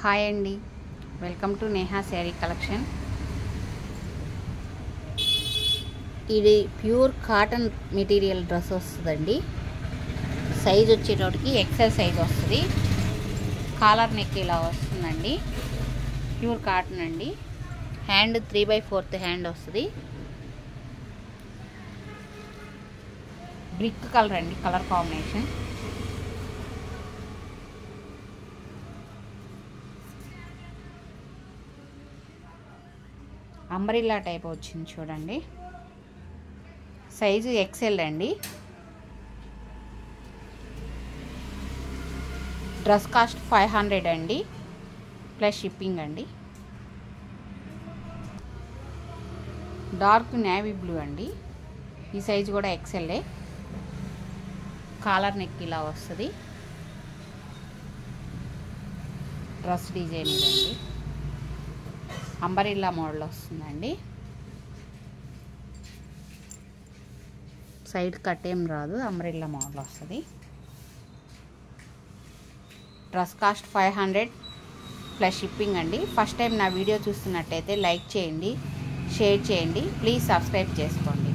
Hi అండి, welcome to Neha sari collection. ఇది pure cotton material dress వస్తుందండి. సైజ్ వచ్చేటోటికి ఎక్సెల్ సైజ్ వస్తుంది. కాలర్ నెక్ ఇలా వస్తుందండి. ప్యూర్ కాటన్ అండి. హ్యాండ్ 3/4 హ్యాండ్ వస్తుంది. బ్రిక్ కలర్ అండి, కలర్ కాంబినేషన్. అంబ్రెల్లా టైప్ వచ్చింది చూడండి. సైజు ఎక్సెల్ అండి. డ్రెస్ కాస్ట్ 500 అండి, ప్లస్ షిప్పింగ్ అండి. డార్క్ నేవీ బ్లూ అండి. ఈ సైజు కూడా ఎక్సెల్లే. కాలర్ నెక్ ఇలా వస్తుంది. డ్రెస్ డిజైన్ ఇదండి. అంబ్రెల్లా మోడల్ వస్తుందండి. సైడ్ కట్ ఏం రాదు, అంబ్రెల్లా మోడల్ వస్తుంది. డ్రెస్ కాస్ట్ 500 ప్లస్ షిప్పింగ్ అండి. ఫస్ట్ టైం నా వీడియో చూస్తున్నట్టయితే లైక్ చేయండి, షేర్ చేయండి, ప్లీజ్ సబ్స్క్రైబ్ చేసుకోండి.